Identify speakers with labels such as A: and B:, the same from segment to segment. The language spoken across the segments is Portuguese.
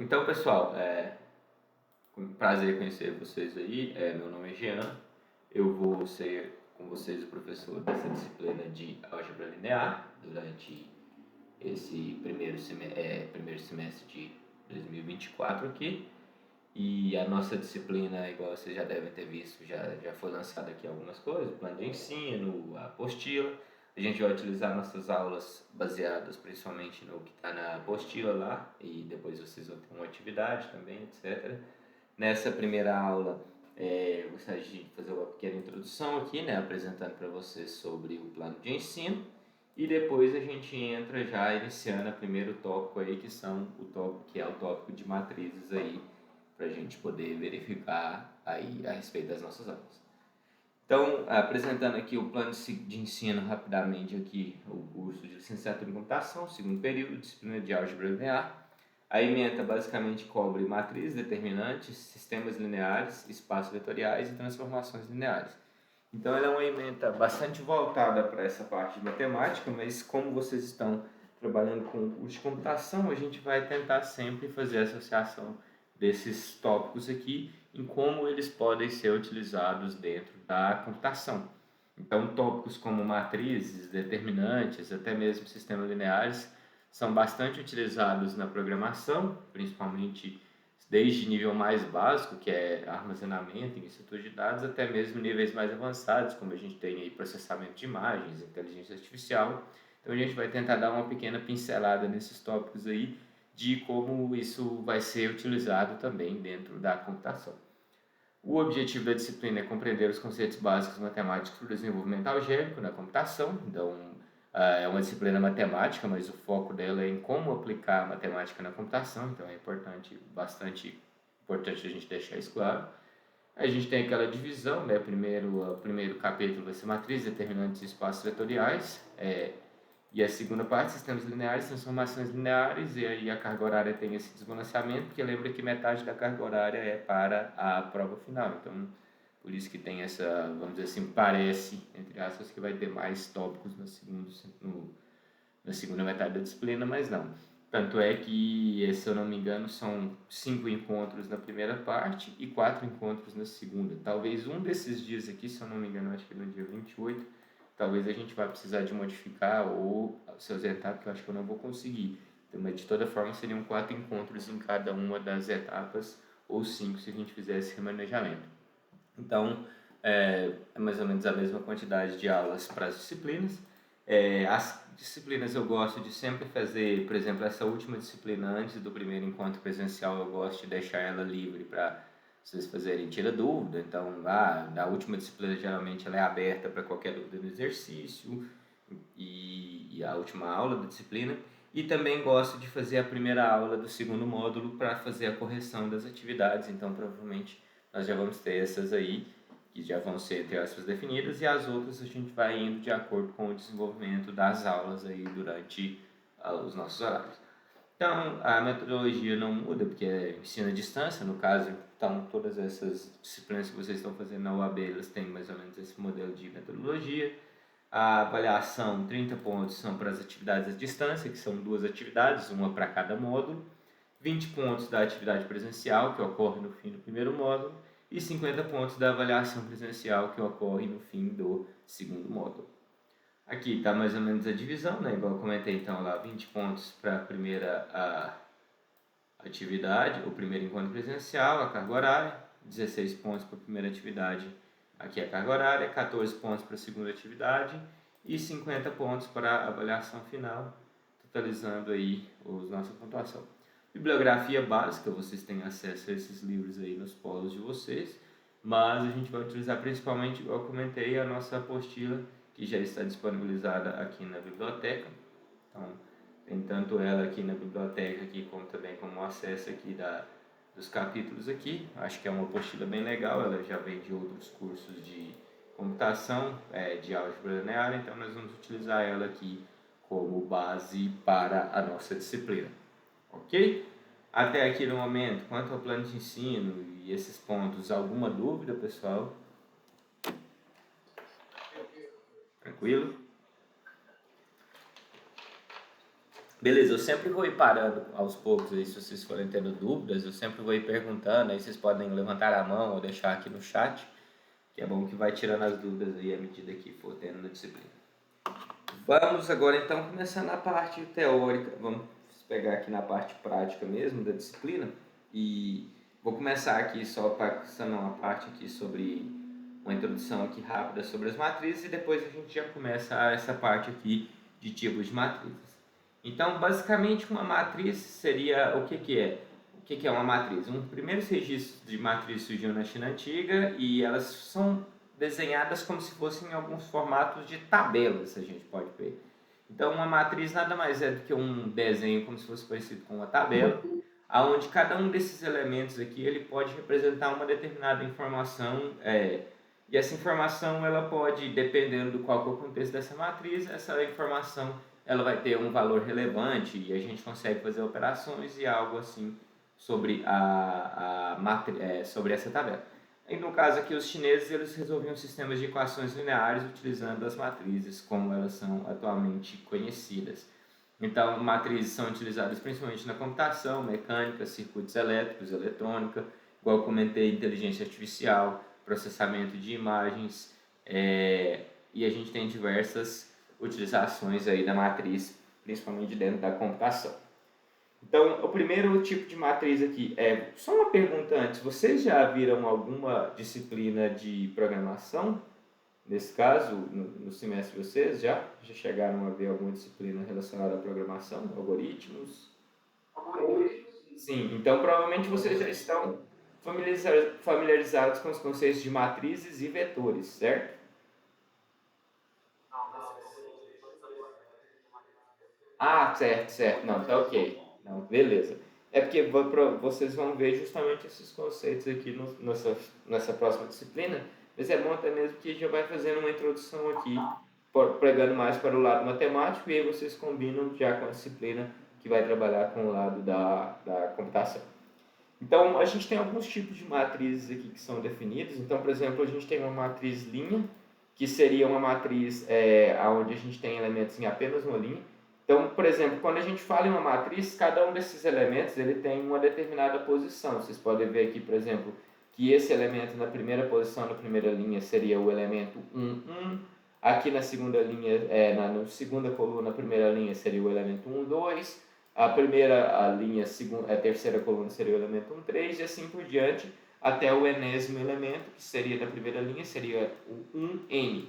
A: Então, pessoal, com prazer conhecer vocês aí. Meu nome é Jean. Eu vou ser com vocês o professor dessa disciplina de álgebra linear durante esse primeiro semestre de 2024 aqui. E a nossa disciplina, igual vocês já devem ter visto, já foi lançada aqui algumas coisas, o plano de ensino, a apostila. A gente vai utilizar nossas aulas baseadas principalmente no que está na apostila lá, e depois vocês vão ter uma atividade também, etc. Nessa primeira aula, eu gostaria de fazer uma pequena introdução aqui, né, apresentando para vocês sobre o plano de ensino. E depois a gente entra já iniciando o primeiro tópico aí, que é o tópico de matrizes aí, para a gente poder verificar aí a respeito das nossas aulas. Então, apresentando aqui o plano de ensino rapidamente aqui, o curso de licenciatura em computação, segundo período, disciplina de álgebra linear. A ementa basicamente cobre matrizes, determinantes, sistemas lineares, espaços vetoriais e transformações lineares. Então, ela é uma ementa bastante voltada para essa parte de matemática, mas como vocês estão trabalhando com o curso de computação, a gente vai tentar sempre fazer a associação desses tópicos aqui em como eles podem ser utilizados dentro da computação. Então, tópicos como matrizes, determinantes, até mesmo sistemas lineares, são bastante utilizados na programação, principalmente desde nível mais básico, que é armazenamento em estrutura de dados, até mesmo níveis mais avançados, como a gente tem aí processamento de imagens, inteligência artificial. Então, a gente vai tentar dar uma pequena pincelada nesses tópicos aí, de como isso vai ser utilizado também dentro da computação. O objetivo da disciplina é compreender os conceitos básicos matemáticos para o desenvolvimento algébrico na computação. Então, é uma disciplina matemática, mas o foco dela é em como aplicar a matemática na computação. Então, é bastante importante a gente deixar isso claro. A gente tem aquela divisão, né? O primeiro capítulo vai ser matriz, determinantes e espaços vetoriais. E a segunda parte, sistemas lineares, transformações lineares, e aí a carga horária tem esse desbalanceamento, porque lembra que metade da carga horária é para a prova final. Então, por isso que tem essa, vamos dizer assim, parece, entre aspas, que vai ter mais tópicos na segunda metade da disciplina, mas não. Tanto é que, se eu não me engano, são 5 encontros na primeira parte e 4 encontros na segunda. Talvez um desses dias aqui, se eu não me engano, acho que no dia 28, talvez a gente vai precisar de modificar ou se ausentar, porque eu acho que eu não vou conseguir. Então, mas de toda forma, seriam 4 encontros em cada uma das etapas, ou 5 se a gente fizesse remanejamento. Então, é mais ou menos a mesma quantidade de aulas para as disciplinas. As disciplinas eu gosto de sempre fazer, por exemplo, essa última disciplina antes do primeiro encontro presencial, eu gosto de deixar ela livre para vocês fazerem tira dúvida. Então, na última disciplina geralmente ela é aberta para qualquer dúvida no exercício e a última aula da disciplina. E também gosto de fazer a primeira aula do segundo módulo para fazer a correção das atividades. Então, provavelmente nós já vamos ter essas aí, que já vão ser, entre aspas, definidas, e as outras a gente vai indo de acordo com o desenvolvimento das aulas aí durante os nossos horários. Então, a metodologia não muda, porque é ensino à distância, no caso, então todas essas disciplinas que vocês estão fazendo na UAB, elas têm mais ou menos esse modelo de metodologia. A avaliação, 30 pontos, são para as atividades à distância, que são 2 atividades, uma para cada módulo. 20 pontos da atividade presencial, que ocorre no fim do primeiro módulo, e 50 pontos da avaliação presencial, que ocorre no fim do segundo módulo. Aqui está mais ou menos a divisão, né? Igual eu comentei, então, lá 20 pontos para a primeira atividade, o primeiro encontro presencial, a carga horária, 16 pontos para a primeira atividade, aqui a carga horária, 14 pontos para a segunda atividade e 50 pontos para a avaliação final, totalizando aí a nossa pontuação. Bibliografia básica, vocês têm acesso a esses livros aí nos polos de vocês, mas a gente vai utilizar principalmente, igual eu comentei, a nossa apostila, que já está disponibilizada aqui na biblioteca. Então, tem tanto ela aqui na biblioteca, aqui, como também como acesso aqui dos capítulos aqui. Acho que é uma apostila bem legal, ela já vem de outros cursos de computação, de álgebra linear, então nós vamos utilizar ela aqui como base para a nossa disciplina. Ok? Até aqui no momento, quanto ao plano de ensino e esses pontos, alguma dúvida, pessoal? Tranquilo? Beleza, eu sempre vou ir parando aos poucos aí, se vocês forem tendo dúvidas, eu sempre vou ir perguntando, aí vocês podem levantar a mão ou deixar aqui no chat, que é bom que vai tirando as dúvidas aí à medida que for tendo na disciplina. Vamos agora então começar na parte teórica, vamos pegar aqui na parte prática mesmo da disciplina, e vou começar aqui só passando uma parte aqui sobre uma introdução aqui rápida sobre as matrizes e depois a gente já começa essa parte aqui de tipos de matrizes. Então, basicamente, uma matriz seria o que, que é? O que, que é uma matriz? Um primeiros registros de matriz surgiu na China Antiga e elas são desenhadas como se fossem alguns formatos de tabelas, a gente pode ver. Então, uma matriz nada mais é do que um desenho como se fosse parecido com uma tabela, aonde cada um desses elementos aqui ele pode representar uma determinada informação, e essa informação ela pode, dependendo do qual é o contexto dessa matriz, essa informação ela vai ter um valor relevante e a gente consegue fazer operações e algo assim sobre sobre essa tabela. E no caso aqui, os chineses eles resolviam sistemas de equações lineares utilizando as matrizes como elas são atualmente conhecidas. Então, matrizes são utilizadas principalmente na computação, mecânica, circuitos elétricos, eletrônica, igual eu comentei, inteligência artificial, processamento de imagens, e a gente tem diversas utilizações aí da matriz, principalmente dentro da computação. Então, o primeiro tipo de matriz aqui é só uma pergunta antes. Vocês já viram alguma disciplina de programação? Nesse caso, no semestre vocês já chegaram a ver alguma disciplina relacionada à programação, algoritmos? Sim, então provavelmente vocês já estão familiarizados com os conceitos de matrizes e vetores, certo? Ah, certo, certo. Não, tá ok. Não, beleza. É porque vocês vão ver justamente esses conceitos aqui nessa próxima disciplina, mas é bom até mesmo que já vai fazendo uma introdução aqui, pregando mais para o lado matemático, e aí vocês combinam já com a disciplina que vai trabalhar com o lado da computação. Então, a gente tem alguns tipos de matrizes aqui que são definidos. Então, por exemplo, a gente tem uma matriz linha, que seria uma matriz onde a gente tem elementos em apenas uma linha. Então, por exemplo, quando a gente fala em uma matriz, cada um desses elementos ele tem uma determinada posição. Vocês podem ver aqui, por exemplo, que esse elemento na primeira posição, na primeira linha, seria o elemento 1, 1. Aqui na segunda linha, na segunda coluna, na primeira linha, seria o elemento 1, 2. A linha, a terceira coluna seria o elemento 1, 3, e assim por diante, até o enésimo elemento, que seria da primeira linha, seria o 1n.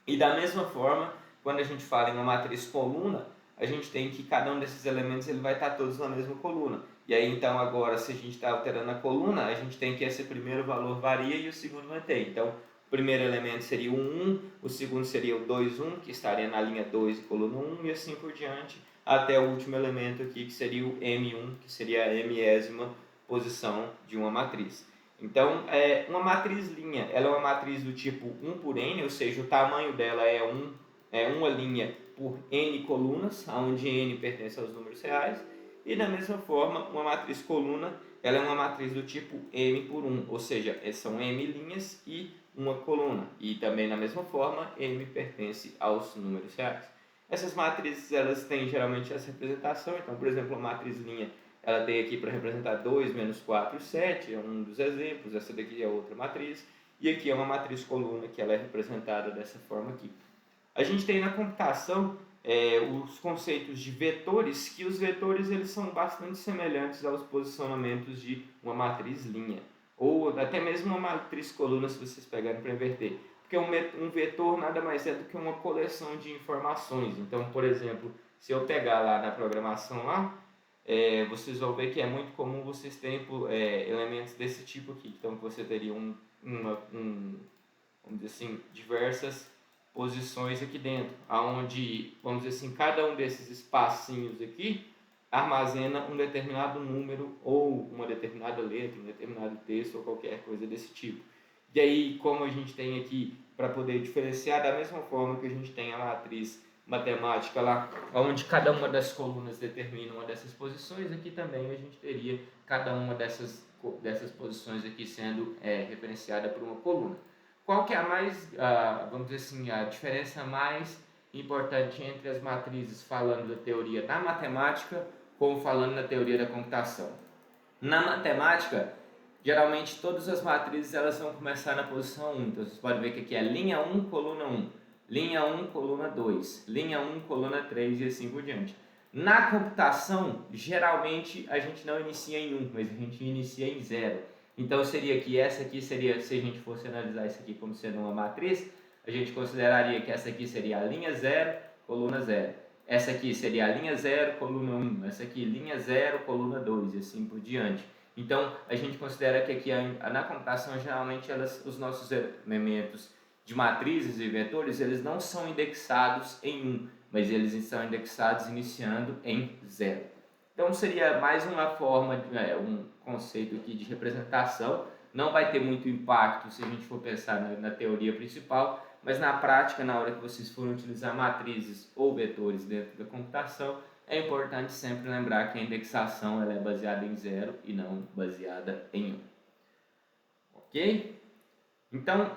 A: E da mesma forma, quando a gente fala em uma matriz coluna, a gente tem que cada um desses elementos ele vai estar todos na mesma coluna. E aí então agora, se a gente está alterando a coluna, a gente tem que esse primeiro valor varia e o segundo mantém. Então, o primeiro elemento seria o 1, o segundo seria o 2, 1, que estaria na linha 2 e coluna 1, e assim por diante, até o último elemento aqui, que seria o M1, que seria a mésima posição de uma matriz. Então, uma matriz linha, ela é uma matriz do tipo 1 por n, ou seja, o tamanho dela é uma linha por n colunas, onde n pertence aos números reais. E da mesma forma, uma matriz coluna, ela é uma matriz do tipo m por 1, ou seja, são m linhas e uma coluna. E também da mesma forma, m pertence aos números reais. Essas matrizes, elas têm geralmente essa representação. Então, por exemplo, a matriz linha, ela tem aqui para representar 2, menos 4, 7, é um dos exemplos. Essa daqui é outra matriz. E aqui é uma matriz coluna, que ela é representada dessa forma aqui. A gente tem na computação os conceitos de vetores, que os vetores eles são bastante semelhantes aos posicionamentos de uma matriz linha, ou até mesmo uma matriz coluna, se vocês pegarem para inverter. Porque um vetor nada mais é do que uma coleção de informações. Então, por exemplo, se eu pegar lá na programação lá, vocês vão ver que é muito comum vocês terem elementos desse tipo aqui. Então, você teria vamos dizer assim, diversas posições aqui dentro, aonde, vamos dizer assim, cada um desses espacinhos aqui armazena um determinado número ou uma determinada letra, um determinado texto ou qualquer coisa desse tipo. E aí, como a gente tem aqui, para poder diferenciar, da mesma forma que a gente tem a matriz matemática lá, onde cada uma das colunas determina uma dessas posições, aqui também a gente teria cada uma dessas posições aqui sendo referenciada por uma coluna. Qual que é vamos dizer assim, a diferença mais importante entre as matrizes falando da teoria da matemática como falando na teoria da computação. Na matemática, geralmente todas as matrizes elas vão começar na posição 1. Então vocês podem ver que aqui é linha 1, coluna 1, linha 1, coluna 2, linha 1, coluna 3 e assim por diante. Na computação, geralmente a gente não inicia em 1, mas a gente inicia em 0. Então seria que essa aqui seria, se a gente fosse analisar isso aqui como sendo uma matriz, a gente consideraria que essa aqui seria a linha 0, coluna 0. Essa aqui seria a linha 0, coluna 1. Essa aqui, linha 0, coluna 2 e assim por diante. Então, a gente considera que aqui na computação, geralmente, os nossos elementos de matrizes e vetores, eles não são indexados em 1, mas eles estão indexados iniciando em 0. Então, seria mais uma forma, um conceito aqui de representação. Não vai ter muito impacto se a gente for pensar na teoria principal, mas na prática, na hora que vocês forem utilizar matrizes ou vetores dentro da computação, é importante sempre lembrar que a indexação ela é baseada em 0 e não baseada em 1. Ok? Então,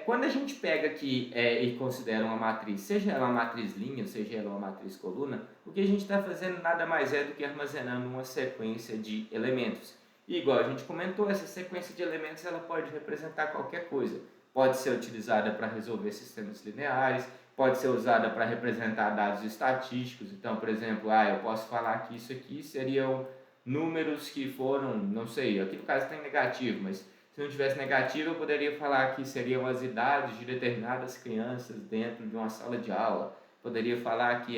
A: quando a gente pega aqui e considera uma matriz, seja ela uma matriz linha, seja ela uma matriz coluna, o que a gente está fazendo nada mais é do que armazenando uma sequência de elementos. E igual a gente comentou, essa sequência de elementos ela pode representar qualquer coisa. Pode ser utilizada para resolver sistemas lineares, pode ser usada para representar dados estatísticos. Então, por exemplo, eu posso falar que isso aqui seriam números que foram, não sei, aqui no caso tem negativo, mas se não tivesse negativo, eu poderia falar que seriam as idades de determinadas crianças dentro de uma sala de aula. Poderia falar que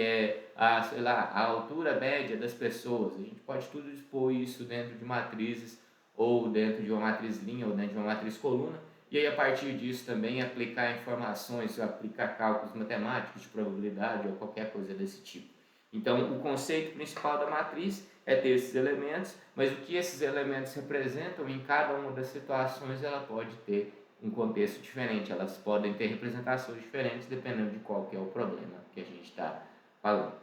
A: a altura média das pessoas. A gente pode tudo expor isso dentro de matrizes, ou dentro de uma matriz linha, ou dentro de uma matriz coluna. E aí, a partir disso, também aplicar informações, aplicar cálculos matemáticos de probabilidade ou qualquer coisa desse tipo. Então, o conceito principal da matriz é ter esses elementos, mas o que esses elementos representam em cada uma das situações, ela pode ter um contexto diferente, elas podem ter representações diferentes dependendo de qual que é o problema que a gente está falando.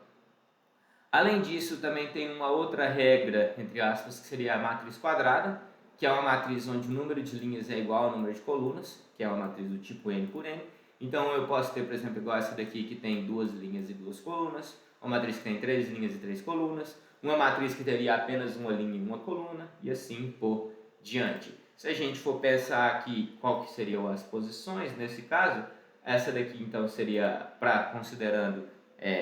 A: Além disso, também tem uma outra regra, entre aspas, que seria a matriz quadrada, que é uma matriz onde o número de linhas é igual ao número de colunas, que é uma matriz do tipo n por n. Então, eu posso ter, por exemplo, igual essa daqui, que tem 2 linhas e 2 colunas, uma matriz que tem 3 linhas e 3 colunas, uma matriz que teria apenas uma linha e uma coluna, e assim por diante. Se a gente for pensar aqui qual que seriam as posições, nesse caso, essa daqui então seria, considerando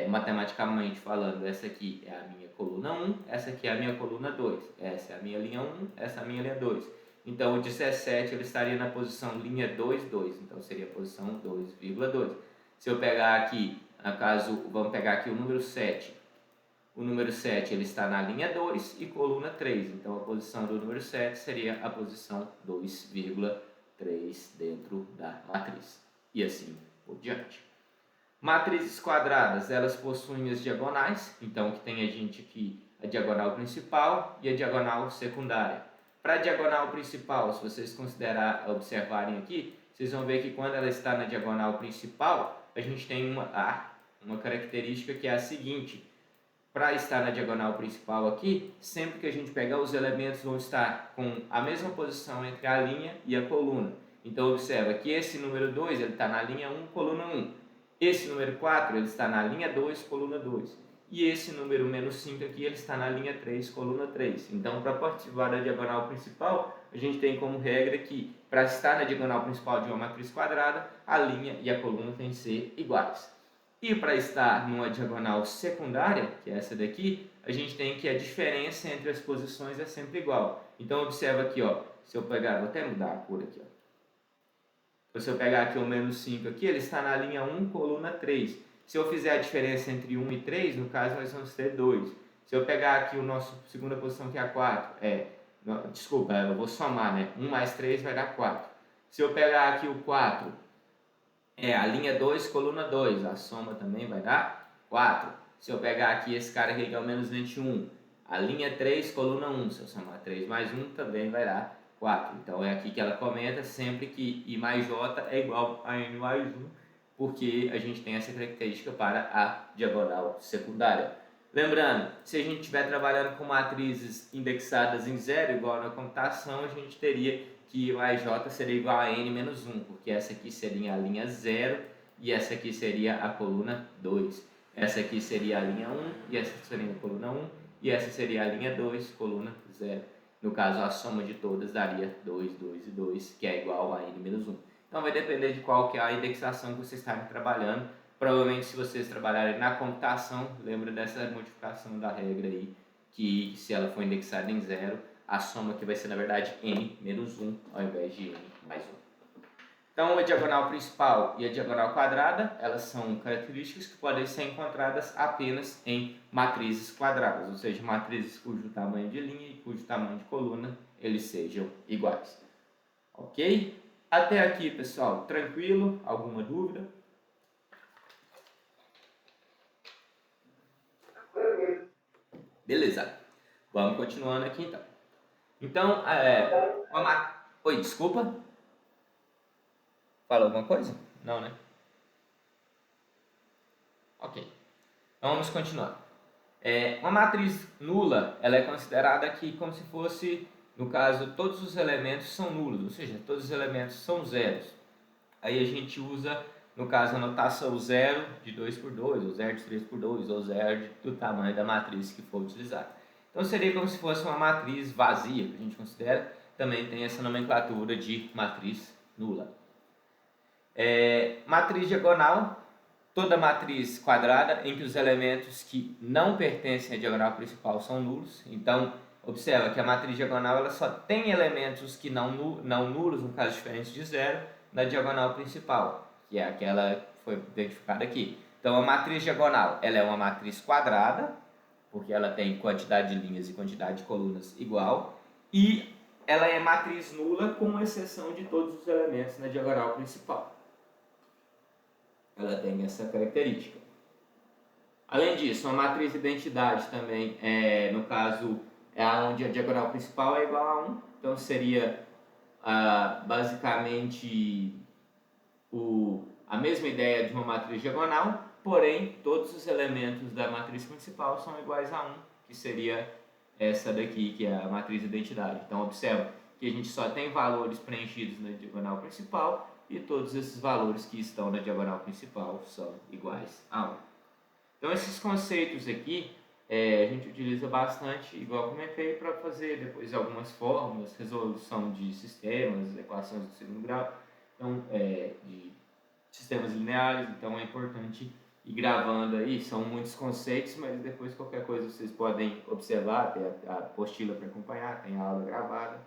A: matematicamente falando, essa aqui é a minha coluna 1, essa aqui é a minha coluna 2, essa é a minha linha 1, essa é a minha linha 2. Então, o 17 ele estaria na posição linha 2, 2, então seria a posição 2,2. Se eu pegar aqui, no caso, vamos pegar aqui o número 7. O número 7 ele está na linha 2 e coluna 3, então a posição do número 7 seria a posição 2,3 dentro da matriz. E assim por diante. Matrizes quadradas, elas possuem as diagonais, então que tem a gente aqui a diagonal principal e a diagonal secundária. Para a diagonal principal, se vocês observarem aqui, vocês vão ver que quando ela está na diagonal principal, a gente tem uma característica que é a seguinte: para estar na diagonal principal aqui, sempre que a gente pegar os elementos vão estar com a mesma posição entre a linha e a coluna. Então observa que esse número 2 ele está na linha 1, coluna 1. Esse número 4 ele está na linha 2, coluna 2. E esse número menos 5 aqui ele está na linha 3, coluna 3. Então, para participar da diagonal principal, a gente tem como regra que para estar na diagonal principal de uma matriz quadrada, a linha e a coluna têm que ser iguais. E para estar numa diagonal secundária, que é essa daqui, a gente tem que a diferença entre as posições é sempre igual. Então, observa aqui, se eu pegar, vou até mudar a cor aqui, Se eu pegar aqui o menos 5 aqui, ele está na linha 1, coluna 3. Se eu fizer a diferença entre 1 e 3, no caso nós vamos ter 2. Se eu pegar aqui a nossa segunda posição, que é a 4, eu vou somar, né? 1 mais 3 vai dar 4. Se eu pegar aqui o 4, a linha 2, coluna 2, a soma também vai dar 4. Se eu pegar aqui esse cara aqui, que é o menos 21, a linha 3, coluna 1, se eu somar 3 mais 1, também vai dar 4. Então, é aqui que ela comenta sempre que I mais J é igual a N mais 1, porque a gente tem essa característica para a diagonal secundária. Lembrando, se a gente estiver trabalhando com matrizes indexadas em 0, igual na computação, a gente teria que I mais J seria igual a N menos 1, porque essa aqui seria a linha 0 e essa aqui seria a coluna 2. Essa aqui seria a linha 1 e essa seria a coluna 1 e essa seria a linha 2, coluna 0. No caso, a soma de todas daria 2, 2 e 2, que é igual a n-1. Então vai depender de qual que é a indexação que vocês estarem trabalhando. Provavelmente, se vocês trabalharem na computação, lembra dessa modificação da regra aí, que se ela for indexada em 0, a soma aqui vai ser, na verdade, n-1 ao invés de n mais 1. Então, a diagonal principal e a diagonal quadrada, elas são características que podem ser encontradas apenas em matrizes quadradas, ou seja, matrizes cujo tamanho de linha e cujo tamanho de coluna eles sejam iguais. Ok? Até aqui, pessoal, tranquilo? Alguma dúvida? Beleza. Vamos continuando aqui, então. Então, Oi, desculpa? Falou alguma coisa? Não, né? Ok. Então, vamos continuar. Uma matriz nula, ela é considerada aqui como se fosse, no caso, todos os elementos são nulos, ou seja, todos os elementos são zeros. Aí a gente usa, no caso, a notação 0 de 2 por 2, ou 0 de 3 por 2, ou 0 do tamanho da matriz que for utilizada. Então seria como se fosse uma matriz vazia, que a gente considera, também tem essa nomenclatura de matriz nula. Matriz diagonal, toda matriz quadrada em que os elementos que não pertencem à diagonal principal são nulos. Então, observa que a matriz diagonal ela só tem elementos que não nulos, no caso diferentes de zero, na diagonal principal, que é aquela que foi identificada aqui. Então, a matriz diagonal ela é uma matriz quadrada, porque ela tem quantidade de linhas e quantidade de colunas igual, e ela é matriz nula com exceção de todos os elementos na diagonal principal. Ela tem essa característica. Além disso, uma matriz de identidade também, no caso, é onde a diagonal principal é igual a 1. Então, seria basicamente a mesma ideia de uma matriz diagonal, porém, todos os elementos da matriz principal são iguais a 1, que seria essa daqui, que é a matriz de identidade. Então, observa que a gente só tem valores preenchidos na diagonal principal, e todos esses valores que estão na diagonal principal são iguais a 1. Então, esses conceitos aqui, a gente utiliza bastante, igual eu comentei, para fazer depois algumas fórmulas, resolução de sistemas, equações do segundo grau, então, de sistemas lineares. Então, é importante ir gravando aí. São muitos conceitos, mas depois qualquer coisa vocês podem observar, tem a apostila para acompanhar, tem a aula gravada,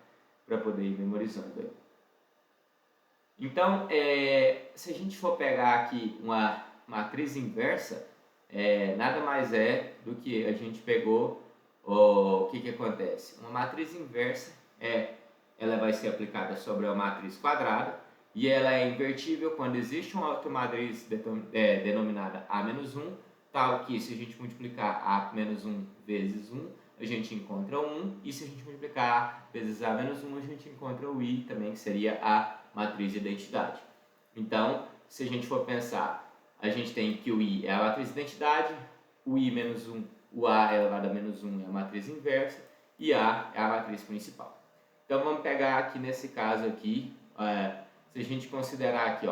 A: para poder ir memorizando aí. Então, se a gente for pegar aqui uma matriz inversa, nada mais é do que a gente pegou, o que acontece? Uma matriz inversa, ela vai ser aplicada sobre uma matriz quadrada, e ela é invertível quando existe uma outra matriz denominada A-1, tal que se a gente multiplicar A-1 vezes 1, a gente encontra 1, e se a gente multiplicar A vezes A-1, a gente encontra o I também, que seria a matriz de identidade. Então, se a gente for pensar, a gente tem que o I é a matriz de identidade, o I menos 1, o A elevado a menos 1 é a matriz inversa, e A é a matriz principal. Então, vamos pegar aqui nesse caso aqui, se a gente considerar aqui,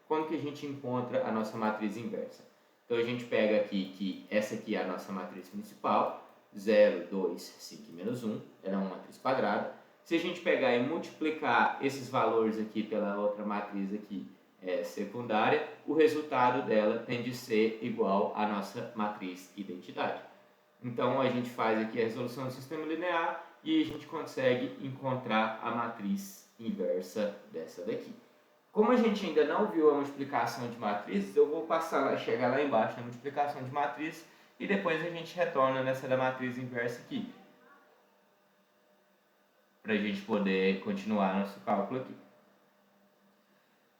A: como que a gente encontra a nossa matriz inversa? Então, a gente pega aqui que essa aqui é a nossa matriz principal, 0, 2, 5 e menos 1, ela é uma matriz quadrada. Se a gente pegar e multiplicar esses valores aqui pela outra matriz aqui secundária, o resultado dela tende a ser igual à nossa matriz identidade. Então, a gente faz aqui a resolução do sistema linear e a gente consegue encontrar a matriz inversa dessa daqui. Como a gente ainda não viu a multiplicação de matrizes, eu vou chegar lá embaixo na multiplicação de matrizes e depois a gente retorna nessa da matriz inversa aqui, para a gente poder continuar nosso cálculo aqui.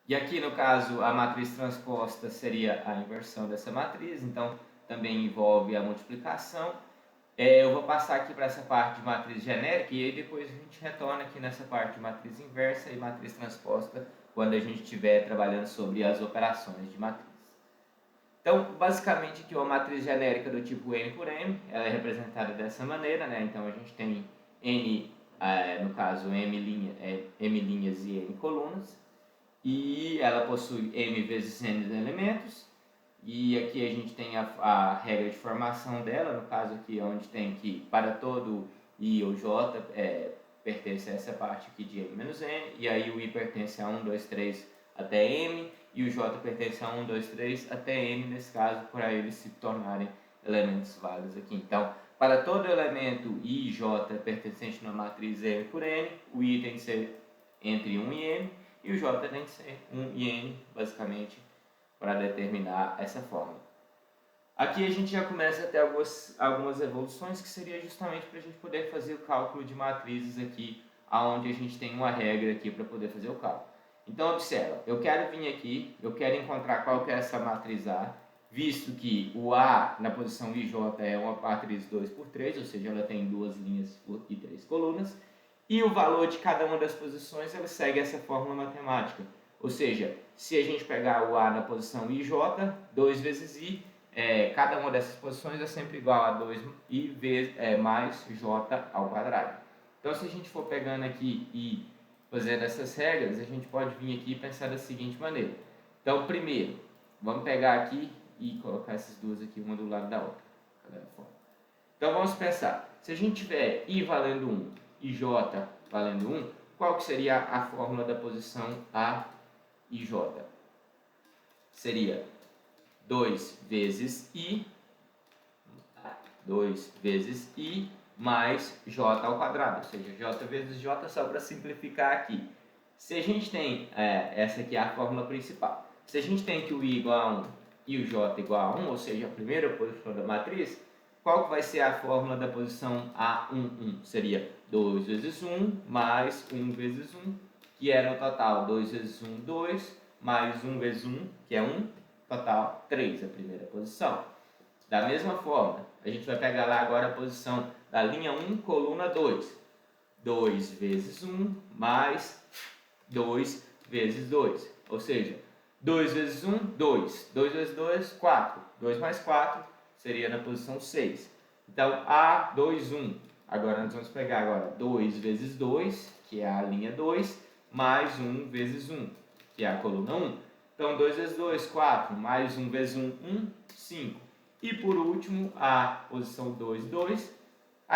A: E aqui, no caso, a matriz transposta seria a inversão dessa matriz, então também envolve a multiplicação. Eu vou passar aqui para essa parte de matriz genérica e aí depois a gente retorna aqui nessa parte de matriz inversa e matriz transposta quando a gente estiver trabalhando sobre as operações de matriz. Então, basicamente, aqui uma matriz genérica do tipo n por m, ela é representada dessa maneira, né? Então, a gente tem n, no caso, m linhas e n colunas. e ela possui m vezes n elementos, e aqui a gente tem a regra de formação dela, no caso aqui onde tem que para todo i ou j pertence a essa parte aqui de m menos n, e aí o i pertence a 1, 2, 3 até m, e o j pertence a 1, 2, 3 até n, nesse caso, para eles se tornarem elementos válidos aqui. Então, para todo elemento i e j pertencente na matriz m por n, o i tem que ser entre 1 e n, e o j tem que ser 1 e n, basicamente, para determinar essa fórmula. Aqui a gente já começa a ter algumas evoluções, que seria justamente para a gente poder fazer o cálculo de matrizes aqui, onde a gente tem uma regra aqui para poder fazer o cálculo. Então, observa, eu quero vir aqui, eu quero encontrar qual que é essa matriz A, visto que o A na posição IJ é uma matriz 2 por 3, ou seja, ela tem 2 linhas e 3 colunas, e o valor de cada uma das posições ela segue essa fórmula matemática. Ou seja, se a gente pegar o A na posição IJ, 2 vezes I, cada uma dessas posições é sempre igual a 2i mais j ao quadrado. Então, se a gente for pegando aqui e fazendo essas regras, a gente pode vir aqui e pensar da seguinte maneira. Então, primeiro, vamos pegar aqui e colocar essas duas aqui, uma do lado da outra. Então, vamos pensar. Se a gente tiver i valendo 1 e j valendo 1, qual que seria a fórmula da posição A e j? Seria 2 vezes i mais j ao quadrado, ou seja, j vezes j, só para simplificar aqui. Se a gente tem, essa aqui é a fórmula principal, se a gente tem que o i igual a 1 e o j igual a 1, ou seja, a primeira posição da matriz, qual que vai ser a fórmula da posição A11? Seria 2 vezes 1 mais 1 vezes 1, que é no total 2 vezes 1, 2, mais 1 vezes 1, que é 1, total 3, a primeira posição. Da mesma forma, a gente vai pegar lá agora a posição da linha 1, coluna 2. 2 vezes 1 mais 2 vezes 2. Ou seja, 2 vezes 1, 2. 2 vezes 2, 4. 2 mais 4 seria na posição 6. Então, A2, 1. Agora, nós vamos pegar agora 2 vezes 2, que é a linha 2, mais 1 vezes 1, que é a coluna 1. Então, 2 vezes 2, 4, mais 1 vezes 1, 1, 5. E por último, a posição 2, 2.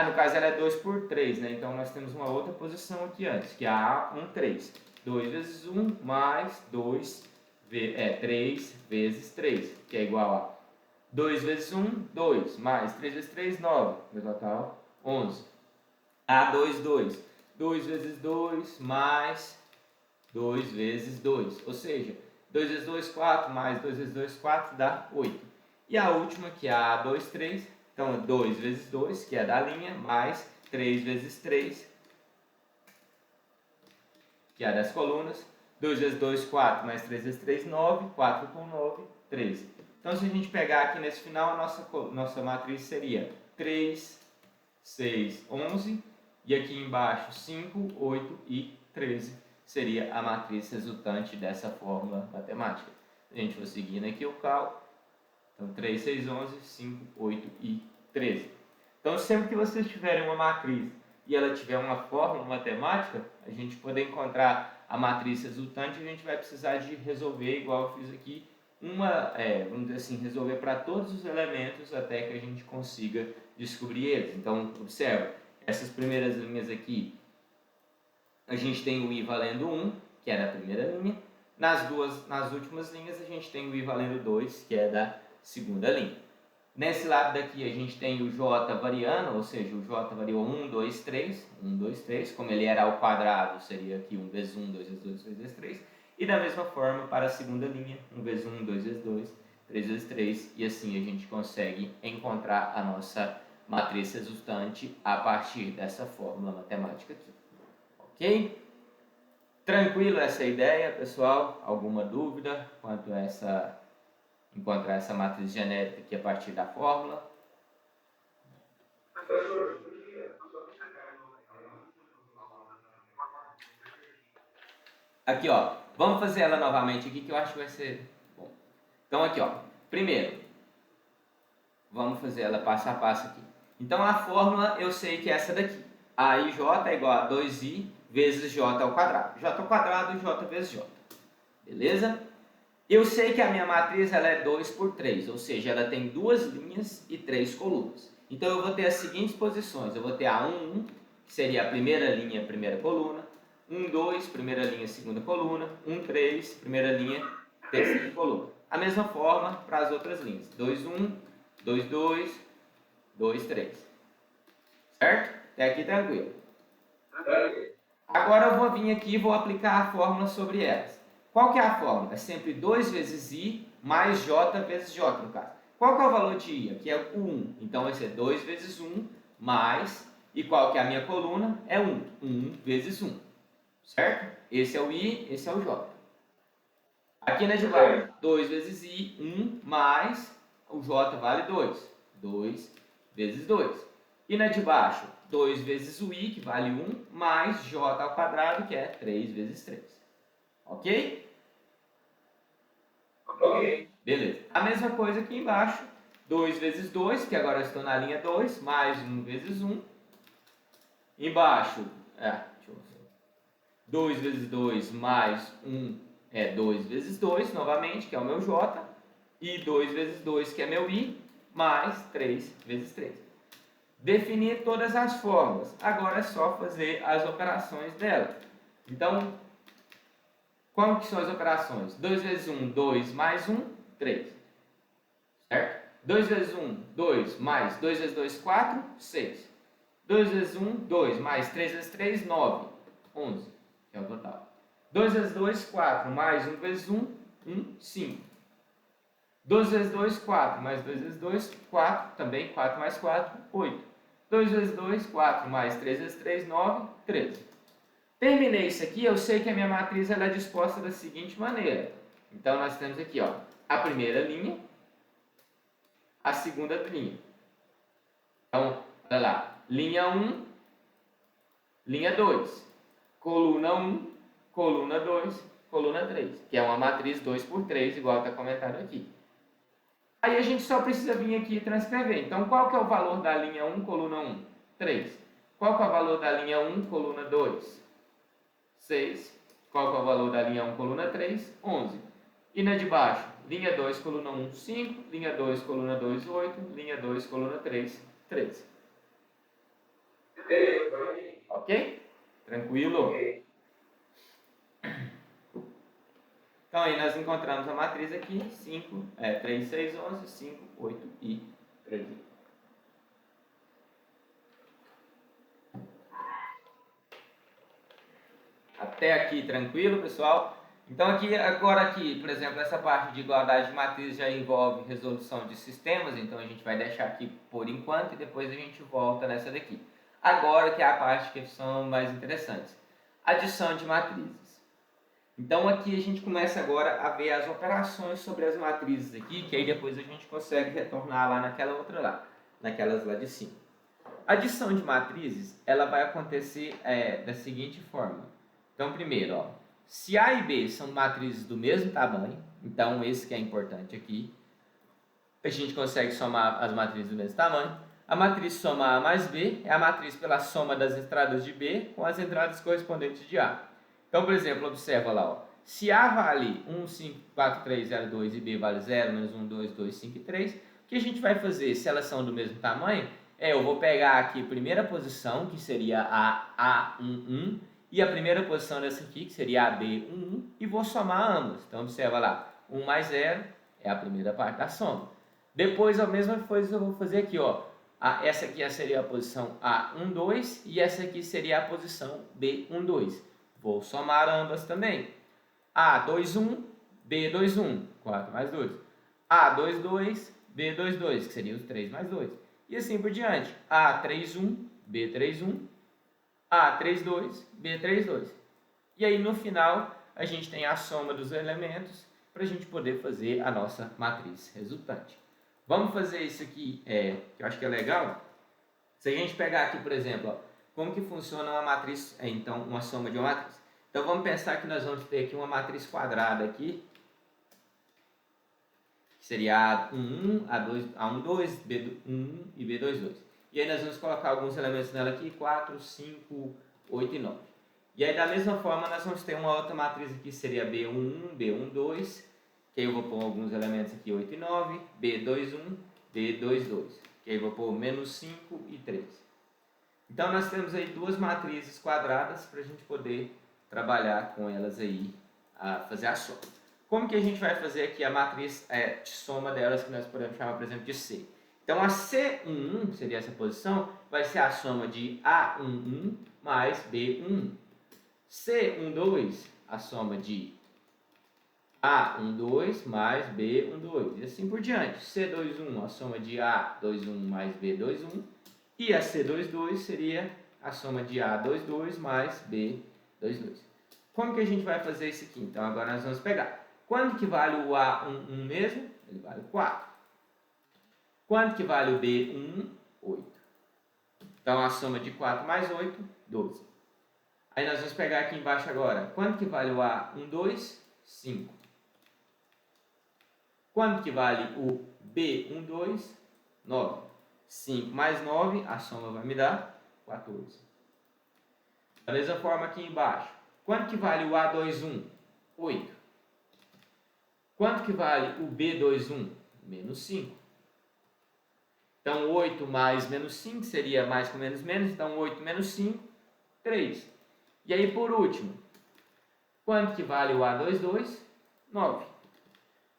A: No caso ela é 2 por 3, né? Então, nós temos uma outra posição aqui antes, que é a A1, 3. 2 vezes 1 mais 3 vezes 3, que é igual a 2 vezes 1, 2, mais 3 vezes 3, 9. No total, 11. A2, 2. 2 vezes 2 mais 2 vezes 2. Ou seja, 2 vezes 2, 4, mais 2 vezes 2, 4, dá 8. E a última, que é a A2, 3, então 2 vezes 2, que é da linha, mais 3 vezes 3, que é das colunas. 2 vezes 2, 4, mais 3 vezes 3, 9, 4 com 9, 13. Então, se a gente pegar aqui nesse final, a nossa matriz seria 3, 6, 11, e aqui embaixo 5, 8 e 13. Seria a matriz resultante dessa fórmula matemática. Se a gente for seguindo aqui o cálculo, então 3, 6, 11, 5, 8 e 13. Então, sempre que vocês tiverem uma matriz e ela tiver uma fórmula matemática, a gente poder encontrar a matriz resultante, a gente vai precisar de resolver, igual eu fiz aqui, vamos dizer assim, resolver para todos os elementos até que a gente consiga descobrir eles. Então, observa, essas primeiras linhas aqui, a gente tem o i valendo 1, que é da primeira linha. Nas últimas linhas, a gente tem o i valendo 2, que é da segunda linha. Nesse lado daqui, a gente tem o j variando, ou seja, o j variou 1, 2, 3, 1, 2, 3. Como ele era ao quadrado, seria aqui 1 vezes 1, 2 vezes 2, 3 vezes 3. E da mesma forma, para a segunda linha, 1 vezes 1, 2 vezes 2, 3 vezes 3. E assim a gente consegue encontrar a nossa matriz resultante a partir dessa fórmula matemática aqui. Ok? Tranquilo essa ideia, pessoal? Alguma dúvida quanto a encontrar essa matriz genérica aqui a partir da fórmula? Aqui, ó, vamos fazer ela novamente aqui que eu acho que vai ser bom. Então, aqui, ó, primeiro, vamos fazer ela passo a passo aqui. Então, a fórmula eu sei que é essa daqui. A ij é igual a 2i vezes j ao quadrado. J ao quadrado, j vezes j. beleza? Eu sei que a minha matriz ela é 2 por 3, ou seja, ela tem 2 linhas e 3 colunas. Então, eu vou ter as seguintes posições. Eu vou ter a 1, 1, que seria a primeira linha, primeira coluna. 1, 2, primeira linha, segunda coluna. 1, 3, primeira linha, terceira coluna. A mesma forma para as outras linhas. 2, 1, 2, 2, 2, 3. Certo? Até aqui tranquilo. Agora eu vou vir aqui e vou aplicar a fórmula sobre elas. Qual que é a fórmula? É sempre 2 vezes I mais J vezes J, no caso. Qual que é o valor de I? Aqui é o 1. Então, vai ser 2 vezes 1 mais... E qual que é a minha coluna? É 1. 1 vezes 1. Certo? Esse é o I, esse é o J. Aqui na de baixo, 2 vezes I, 1 mais... O J vale 2. 2 vezes 2. E na de baixo, 2 vezes o I, que vale 1, mais J ao quadrado, que é 3 vezes 3. Ok? Ok. Beleza. A mesma coisa aqui embaixo. 2 vezes 2, que agora eu estou na linha 2, mais 1 vezes 1. Embaixo, 2 vezes 2 mais 1 é 2 vezes 2, novamente, que é o meu J. E 2 vezes 2, que é meu I, mais 3 vezes 3. Definir todas as fórmulas. Agora é só fazer as operações dela. Então, como que são as operações? 2 vezes 1, 2, mais 1, 3. Certo? 2 vezes 1, 2, mais 2 vezes 2, 4, 6. 2 vezes 1, 2, mais 3 vezes 3, 9. 11, que é o total. 2 vezes 2, 4, mais 1 vezes 1, 5. 2 vezes 2, 4, mais 2 vezes 2, 4, também 4 mais 4, 8. 2 vezes 2, 4, mais 3 vezes 3, 9, 13. Terminei isso aqui, eu sei que a minha matriz ela é disposta da seguinte maneira. Então, nós temos aqui ó, a primeira linha, a segunda linha. Então, olha lá, linha 1, linha 2, coluna 1, coluna 2, coluna 3, que é uma matriz 2 por 3, igual está comentado aqui. Aí a gente só precisa vir aqui e transcrever. Então, qual que é o valor da linha 1, coluna 1? 3. Qual que é o valor da linha 1, coluna 2? 6. Qual que é o valor da linha 1, coluna 3? 11. E na de baixo? Linha 2, coluna 1, 5. Linha 2, coluna 2, 8. Linha 2, coluna 3, 13. Ok? Tranquilo? Então, aí nós encontramos a matriz aqui, 5, 3, 6, 11, 5, 8 e 13. Até aqui, tranquilo, pessoal? Então, agora aqui, por exemplo, essa parte de igualdade de matriz já envolve resolução de sistemas, então a gente vai deixar aqui por enquanto e depois a gente volta nessa daqui. Agora que é a parte que são mais interessantes. Adição de matrizes. Então aqui a gente começa agora a ver as operações sobre as matrizes aqui, que aí depois a gente consegue retornar lá naquela outra lá, naquelas lá de cima. A adição de matrizes, ela vai acontecer da seguinte forma. Então primeiro, ó, se A e B são matrizes do mesmo tamanho, então esse que é importante aqui, a gente consegue somar as matrizes do mesmo tamanho. A matriz soma A mais B é a matriz pela soma das entradas de B com as entradas correspondentes de A. Então, por exemplo, observa lá, ó, se A vale 1, 5, 4, 3, 0, 2 e B vale 0, menos 1, 2, 2, 5 e 3, o que a gente vai fazer, se elas são do mesmo tamanho, eu vou pegar aqui a primeira posição, que seria a A1, 1, e a primeira posição dessa aqui, que seria a B1, 1, e vou somar ambas. Então, observa lá, 1 mais 0 é a primeira parte da soma. Depois, a mesma coisa eu vou fazer aqui, ó. Essa aqui seria a posição A1, 2, e essa aqui seria a posição B1, 2. Vou somar ambas também. A2, 1, B2, 1, 4 mais 2. A2, 2, B2, 2, que seria os 3 mais 2. E assim por diante. A3, 1, B3, 1, A3, 2, B3, 2. E aí no final a gente tem a soma dos elementos para a gente poder fazer a nossa matriz resultante. Vamos fazer isso aqui, que eu acho que é legal. Se a gente pegar aqui, por exemplo, ó, como que funciona uma matriz, então, uma soma de uma matriz. Então, vamos pensar que nós vamos ter aqui uma matriz quadrada aqui, que seria A1, 1, A1, 2, B1, 1 e B2, 2. E aí nós vamos colocar alguns elementos nela aqui, 4, 5, 8 e 9. E aí, da mesma forma, nós vamos ter uma outra matriz aqui, seria B11, B12, que aí eu vou pôr alguns elementos aqui, 8 e 9, B21, B22, que aí eu vou pôr menos 5 e 3. Então, nós temos aí duas matrizes quadradas para a gente poder trabalhar com elas aí, a fazer a soma. Como que a gente vai fazer aqui a matriz de soma delas, que nós podemos chamar, por exemplo, de C? Então, a C11, seria essa posição, vai ser a soma de A11 mais B11. C12, a soma de A12 mais B12, e assim por diante. C21, a soma de A21 mais B21. E a C22 seria a soma de A22 mais B22. Como que a gente vai fazer isso aqui? Então, agora nós vamos pegar. Quanto que vale o A11 mesmo? Ele vale 4. Quanto que vale o B1? 8. Então, a soma de 4 mais 8, 12. Aí nós vamos pegar aqui embaixo agora. Quanto que vale o A12? 5. Quanto que vale o B12? 9. 5 mais 9, a soma vai me dar 14. Da mesma forma aqui embaixo. Quanto que vale o A21? 8. Quanto que vale o B21? Menos 5. Então, 8 mais menos 5 seria mais com menos menos. Então, 8 menos 5, 3. E aí, por último, quanto que vale o A22? 9.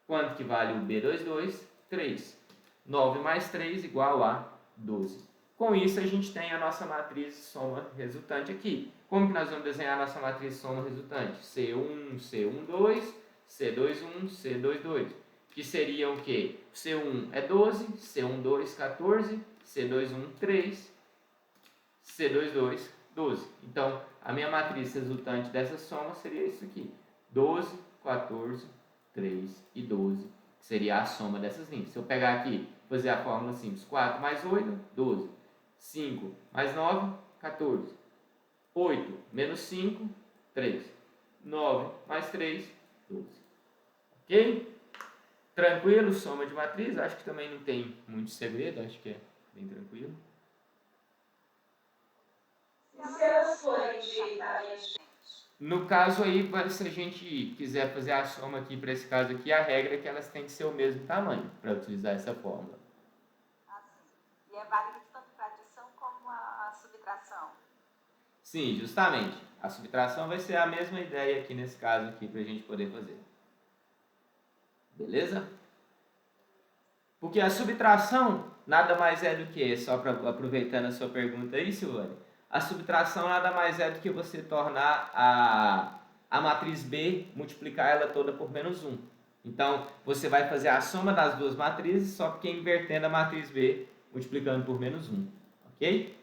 A: Quanto que vale o B22? 3. 9 mais 3 igual a 12. Com isso, a gente tem a nossa matriz soma resultante aqui. Como que nós vamos desenhar a nossa matriz soma resultante? C1, C12, C21, C22. Que seria o quê? C1 é 12, C12, 14, C21, 3, C22, 12. Então, a minha matriz resultante dessa soma seria isso aqui. 12, 14, 3 e 12. Que seria a soma dessas linhas. Se eu pegar aqui, fazer a fórmula simples. 4 mais 8, 12. 5 mais 9, 14. 8 menos 5, 3. 9 mais 3, 12. Ok? Tranquilo? Soma de matriz. Acho que também não tem muito segredo. Acho que é bem tranquilo.
B: Se elas forem diretamente.
A: No caso aí, se a gente quiser fazer a soma aqui, para esse caso aqui, a regra é que elas têm que ser o mesmo tamanho para utilizar essa fórmula.
B: E é válido tanto para a adição como a subtração?
A: Sim, justamente. A subtração vai ser a mesma ideia aqui nesse caso aqui para a gente poder fazer. Beleza? Porque a subtração nada mais é do que, só aproveitando a sua pergunta aí, Silvane, a subtração nada mais é do que você tornar a matriz B, multiplicar ela toda por menos 1. Então, você vai fazer a soma das duas matrizes, só que invertendo a matriz B, multiplicando por menos 1. Ok?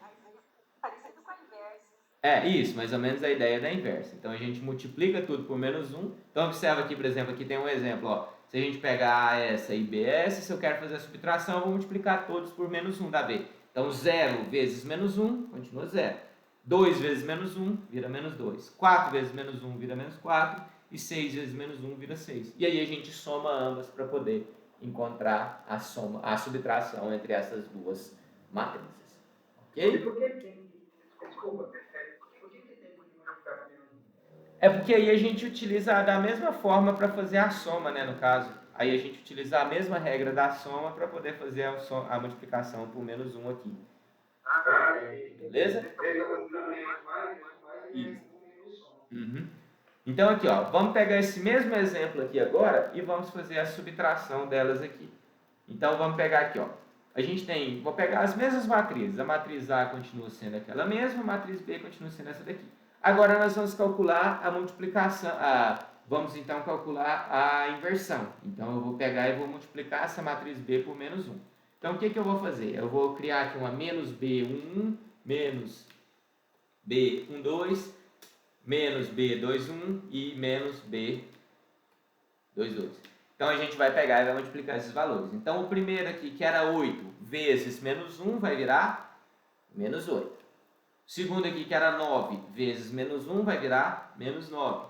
B: Parecido com a inversa.
A: É, isso, mais ou menos a ideia da inversa. Então, a gente multiplica tudo por menos 1. Então, observa aqui, por exemplo, aqui tem um exemplo, ó. Se a gente pegar essa e BS, se eu quero fazer a subtração, eu vou multiplicar todos por menos 1 da B. Então, 0 vezes menos 1, continua 0. 2 vezes menos 1, vira menos 2. 4 vezes menos 1, vira menos 4. E 6 vezes menos 1, vira 6. E aí a gente soma ambas para poder encontrar a subtração entre essas duas matrizes. Ok?
C: Por que tem... Desculpa, por que tem que multiplicar por menos 1?
A: É porque aí a gente utiliza da mesma forma para fazer a soma, né, no caso. Aí a gente utiliza a mesma regra da soma para poder fazer a multiplicação por menos 1 aqui. Beleza? Isso. Uhum. Então aqui, ó, vamos pegar esse mesmo exemplo aqui agora e vamos fazer a subtração delas aqui. Então vamos pegar aqui, ó. A gente tem, vou pegar as mesmas matrizes. A matriz A continua sendo aquela mesma, a matriz B continua sendo essa daqui. Agora nós vamos calcular a multiplicação, vamos então calcular a inversão. Então eu vou pegar e vou multiplicar essa matriz B por menos 1. Então o que eu vou fazer? Eu vou criar aqui uma menos B11, menos B12, menos B21 e menos B22. Então a gente vai pegar e vai multiplicar esses valores. Então o primeiro aqui, que era 8 vezes menos 1, vai virar menos 8. O segundo aqui, que era 9 vezes menos 1, vai virar menos 9.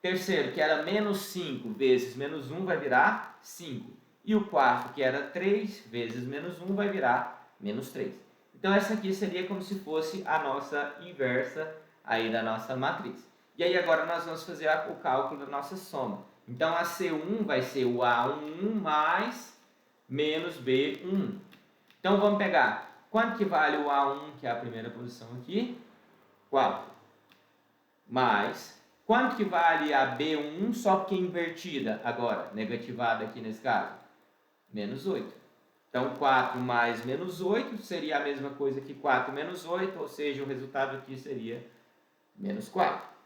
A: Terceiro, que era menos 5 vezes menos 1, vai virar 5. E o quarto, que era 3 vezes menos 1, vai virar menos 3. Então essa aqui seria como se fosse a nossa inversa aí da nossa matriz. E aí agora nós vamos fazer o cálculo da nossa soma. Então a C1 vai ser o A11 mais menos B1. Então vamos pegar, quanto que vale o A1, que é a primeira posição aqui? 4. Mais, quanto que vale a B1, só porque é invertida agora, negativada aqui nesse caso? Menos 8. Então 4 mais menos 8 seria a mesma coisa que 4 menos 8, ou seja, o resultado aqui seria menos 4.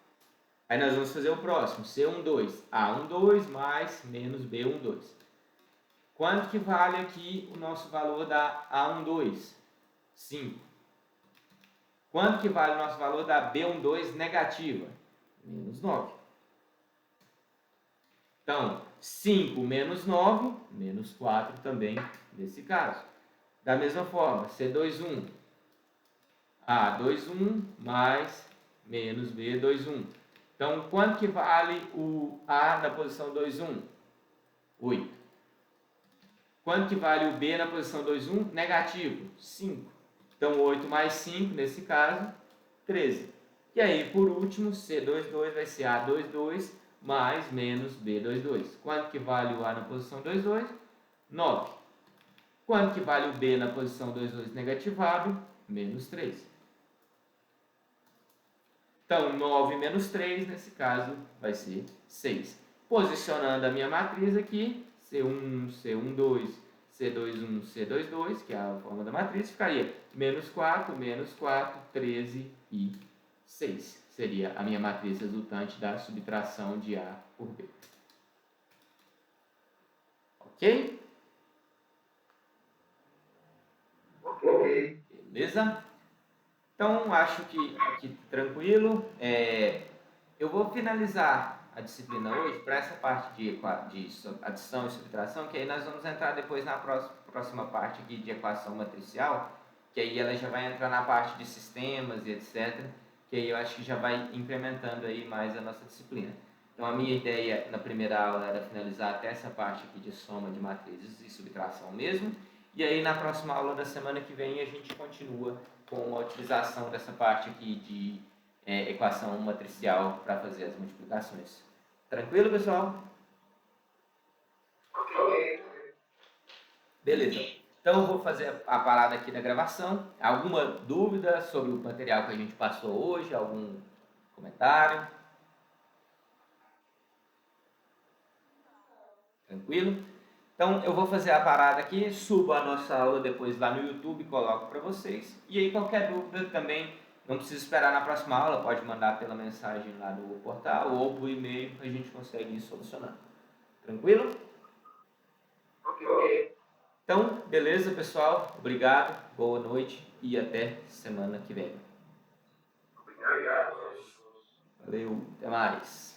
A: Aí nós vamos fazer o próximo, C12, A12 mais menos B12. Quanto que vale aqui o nosso valor da A12? 5. Quanto que vale o nosso valor da B12 negativa? Menos 9. Então, 5 menos 9, menos 4 também nesse caso. Da mesma forma, C21, A21 mais menos B21. Então, quanto que vale o A na posição 2,1? 8. Quanto que vale o B na posição 2,1? Negativo, 5. Então, 8 mais 5, nesse caso, 13. E aí, por último, C22 vai ser A22 mais menos B22. Quanto que vale o A na posição 2,2? 9. Quanto que vale o B na posição 2,2 negativado? Menos 3. Então, 9 menos 3, nesse caso, vai ser 6. Posicionando a minha matriz aqui, C1, C12, C21, C22, que é a forma da matriz, ficaria menos 4, 13 e 6. Seria a minha matriz resultante da subtração de A por B. Ok?
C: Ok.
A: Beleza? Então, acho que aqui tranquilo. Eu vou finalizar a disciplina hoje para essa parte de adição e subtração, que aí nós vamos entrar depois na próxima parte aqui de equação matricial, que aí ela já vai entrar na parte de sistemas e etc., que aí eu acho que já vai incrementando aí mais a nossa disciplina. Então, a minha ideia na primeira aula era finalizar até essa parte aqui de soma de matrizes e subtração mesmo, e aí na próxima aula da semana que vem a gente continua com a utilização dessa parte aqui de equação matricial para fazer as multiplicações. Tranquilo, pessoal?
C: Ok.
A: Beleza. Então eu vou fazer a parada aqui da gravação. Alguma dúvida sobre o material que a gente passou hoje? Algum comentário? Tranquilo? Então eu vou fazer a parada aqui, subo a nossa aula depois lá no YouTube, coloco para vocês. E aí qualquer dúvida também, não precisa esperar na próxima aula, pode mandar pela mensagem lá do portal ou por e-mail, a gente consegue ir solucionando. Tranquilo?
C: Ok.
A: Então, beleza, pessoal? Obrigado, boa noite e até semana que vem.
C: Obrigado.
A: Valeu, até mais.